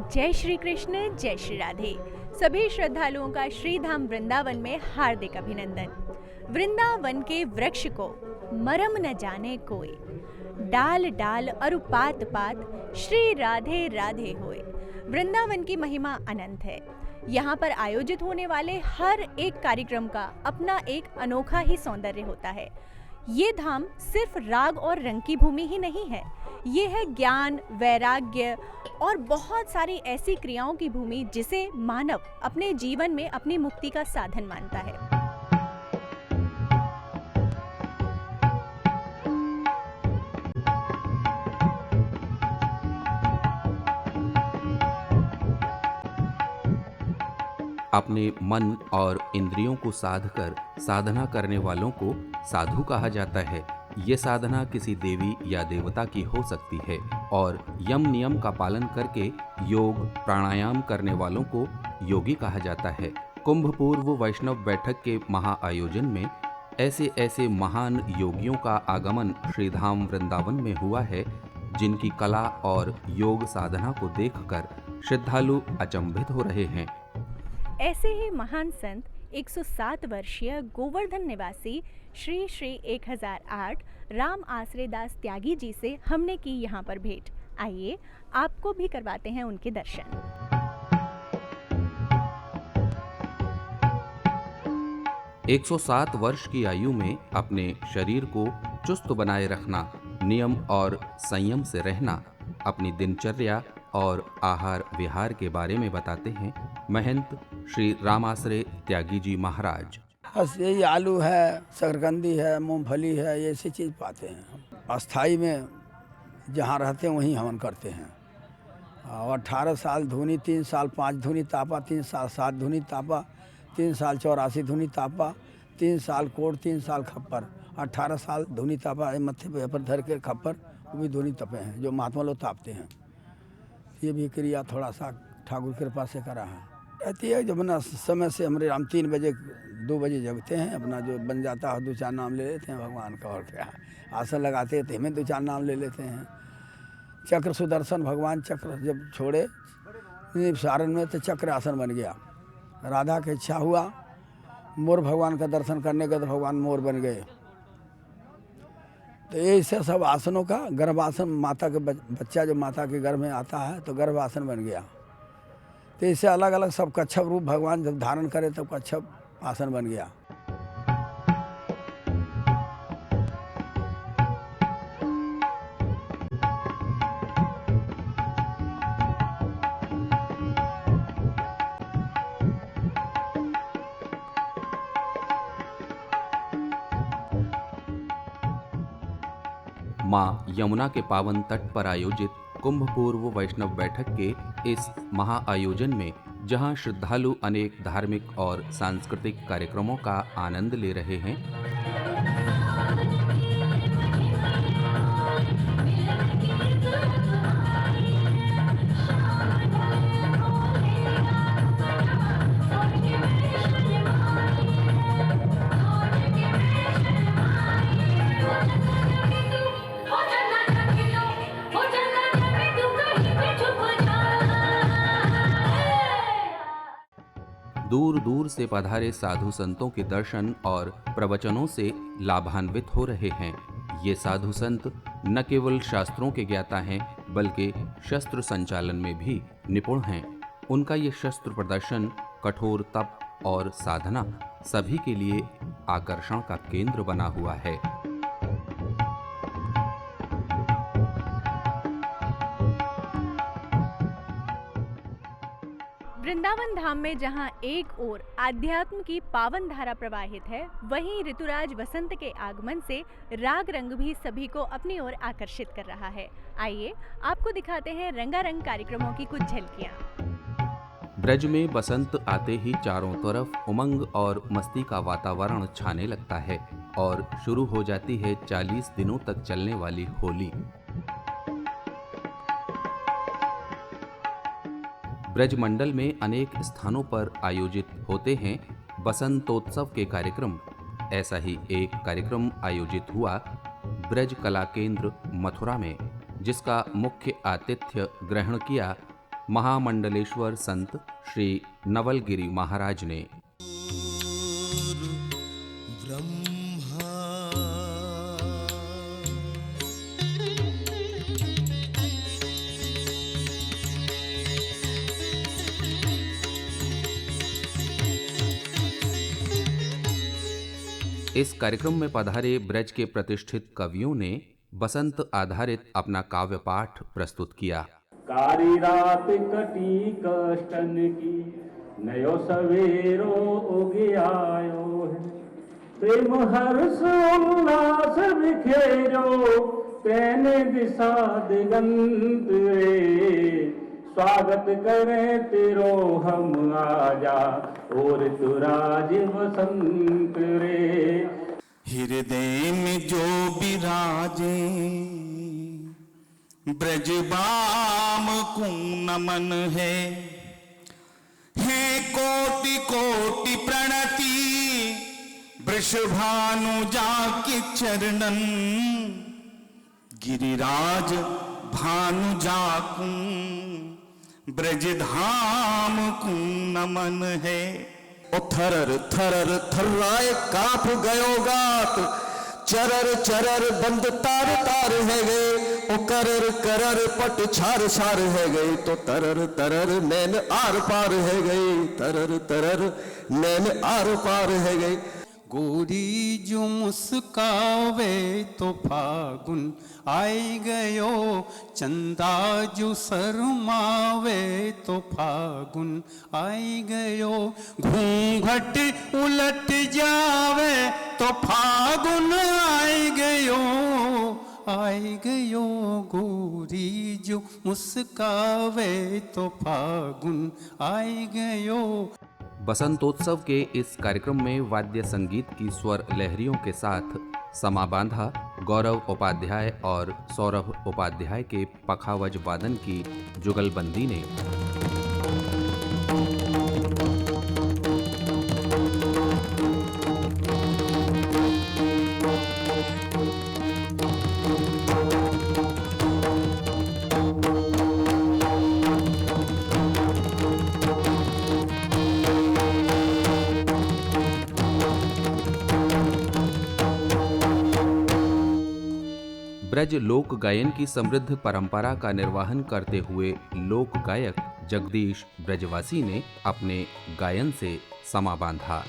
जय श्री कृष्ण, जय श्री राधे। सभी श्रद्धालुओं का श्री धाम वृंदावन में हार्दिक अभिनंदन। वृंदावन के वृक्ष को मरम न जाने कोई, डाल डाल और पात पात श्री राधे राधे होए। वृंदावन की महिमा अनंत है। यहाँ पर आयोजित होने वाले हर एक कार्यक्रम का अपना एक अनोखा ही सौंदर्य होता है। ये धाम सिर्फ राग और रंग की भूमि ही नहीं है, ये है ज्ञान, वैराग्य और बहुत सारी ऐसी क्रियाओं की भूमि जिसे मानव अपने जीवन में अपनी मुक्ति का साधन मानता है। अपने मन और इंद्रियों को साध कर साधना करने वालों को साधु कहा जाता है। ये साधना किसी देवी या देवता की हो सकती है और यम नियम का पालन करके योग प्राणायाम करने वालों को योगी कहा जाता है। कुंभ पूर्व वैष्णव बैठक के महाआयोजन में ऐसे ऐसे महान योगियों का आगमन श्रीधाम वृंदावन में हुआ है, जिनकी कला और योग साधना को देखकर श्रद्धालु अचंभित हो रहे हैं। ऐसे ही महान संत 107 वर्षीय गोवर्धन निवासी श्री श्री 1008 राम आश्रय दास त्यागी जी से हमने की यहाँ पर भेंट। आइए आपको भी करवाते हैं उनके दर्शन। एक 107 वर्ष की आयु में अपने शरीर को चुस्त बनाए रखना, नियम और संयम से रहना, अपनी दिनचर्या और आहार विहार के बारे में बताते हैं महंत श्री रामाश्रय त्यागी जी महाराज। बस यही आलू है, शकरकंदी है, मूंगफली है, ये ऐसी चीज़ पाते हैं। अस्थाई में जहाँ रहते हैं वहीं हवन करते हैं। और 18 साल धुनी, 3 साल 5 धुनी तापा, 3 साल 7 धुनी तापा, 3 साल 84 धुनी तापा, 3 साल कोट, 3 साल खप्पर, 18 साल धुनी तापा। मत्थे पे धर के खप्पर वो भी धुनी तपे हैं, जो महात्मा लोग तापते हैं। ये भी क्रिया थोड़ा सा ठाकुर कृपा से करा है। कहती है जब अपना समय से हमारे हम 3 बजे 2 बजे जगते हैं, अपना जो बन जाता है 2-4 नाम ले लेते हैं भगवान का। और क्या आसन लगाते हैं तो हमें 2-4 नाम ले लेते हैं। चक्र सुदर्शन भगवान चक्र जब छोड़े सारण में तो चक्र आसन बन गया। राधा की इच्छा हुआ, मोर भगवान का दर्शन करने का तो भगवान मोर बन गए। तो ऐसे सब आसनों का गर्भासन, माता के बच्चा जो माता के गर्भ में आता है तो गर्भासन बन गया। तो इससे अलग अलग सब कच्छप रूप भगवान जब धारण करे तब कच्छप आसन बन गया। माँ यमुना के पावन तट पर आयोजित कुंभ पूर्व वैष्णव बैठक के इस महाआयोजन में जहां श्रद्धालु अनेक धार्मिक और सांस्कृतिक कार्यक्रमों का आनंद ले रहे हैं, दूर दूर से पधारे साधु संतों के दर्शन और प्रवचनों से लाभान्वित हो रहे हैं। ये साधु संत न केवल शास्त्रों के ज्ञाता हैं, बल्कि शस्त्र संचालन में भी निपुण हैं। उनका ये शस्त्र प्रदर्शन, कठोर तप और साधना सभी के लिए आकर्षण का केंद्र बना हुआ है। वृंदावन धाम में जहां एक ओर आध्यात्म की पावन धारा प्रवाहित है, वहीं ऋतुराज वसंत के आगमन से राग रंग भी सभी को अपनी ओर आकर्षित कर रहा है। आइए आपको दिखाते हैं रंगारंग कार्यक्रमों की कुछ झलकियां। ब्रज में बसंत आते ही चारों तरफ उमंग और मस्ती का वातावरण छाने लगता है और शुरू हो जाती है 40 दिनों तक चलने वाली होली। ब्रज मंडल में अनेक स्थानों पर आयोजित होते हैं बसंतोत्सव के कार्यक्रम। ऐसा ही एक कार्यक्रम आयोजित हुआ ब्रज कला केंद्र मथुरा में, जिसका मुख्य आतिथ्य ग्रहण किया महामंडलेश्वर संत श्री नवलगिरी महाराज ने। इस कार्यक्रम में पधारे ब्रज के प्रतिष्ठित कवियों ने बसंत आधारित अपना काव्य पाठ प्रस्तुत किया। कारी रात कटी कष्टन की, नयो सवेरो उगे आयो है। प्रेम हर्ष उल्लास बिखेरो, तेने दिशा दिगंत रे। स्वागत करें तेरो हम आजा, और तुराज बसंत रे। हृदय में जो विराजे, ब्रजबाम को नमन है कोटि कोटि प्रणति, वृषभानु जाके चरणन। गिरिराज भानु जाकू, ब्रजधाम को नमन है। ओ थरर थरर थर्राए काप गयो गात, चरर चरर बंद तार तार है गए। ओ करर करर पट छार छार है गई, तो तरर तरर नैन आर पार है गई। तरर तरर नैन आर पार है गई। गोरी जो मुस्कावे तो फागुन आई गयो, चंदा जो शर्मावे तो फागुन आई गयो। घूंघट उलट जावे तो फागुन आई गयो, आई गयो। गोरी जो मुस्कावे तो फागुन आई गयो। बसंतोत्सव के इस कार्यक्रम में वाद्य संगीत की स्वर लहरियों के साथ समा बांधा गौरव उपाध्याय और सौरभ उपाध्याय के पखावज वादन की जुगलबंदी ने। ब्रज लोक गायन की समृद्ध परंपरा का निर्वहन करते हुए लोक गायक जगदीश ब्रजवासी ने अपने गायन से समा बांधा।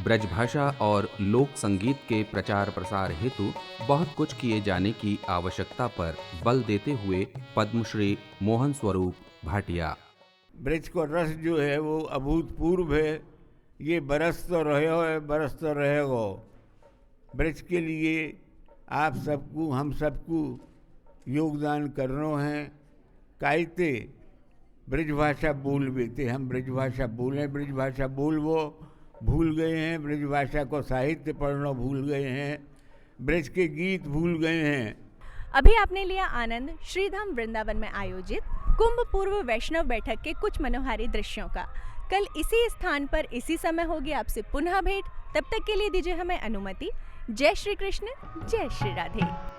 ब्रजभाषा और लोक संगीत के प्रचार प्रसार हेतु बहुत कुछ किए जाने की आवश्यकता पर बल देते हुए पद्मश्री मोहन स्वरूप भाटिया। ब्रज को रस जो है वो अभूतपूर्व है। ये बरस तो रहे हो, बरस तो रहेगो। ब्रज के लिए आप सबको, हम सबको योगदान करना है। कायते ब्रजभाषा बोल बेते, हम ब्रजभाषा बोलें, ब्रजभाषा बोलवो भूल गए हैं, ब्रजभाषा को साहित्य पढ़ना भूल गए हैं, ब्रज के गीत भूल गए हैं। अभी आपने लिया आनंद श्रीधाम वृंदावन में आयोजित कुंभ पूर्व वैष्णव बैठक के कुछ मनोहारी दृश्यों का। कल इसी स्थान पर इसी समय होगी आपसे पुनः भेंट। तब तक के लिए दीजिए हमें अनुमति। जय श्री कृष्ण, जय श्री राधे।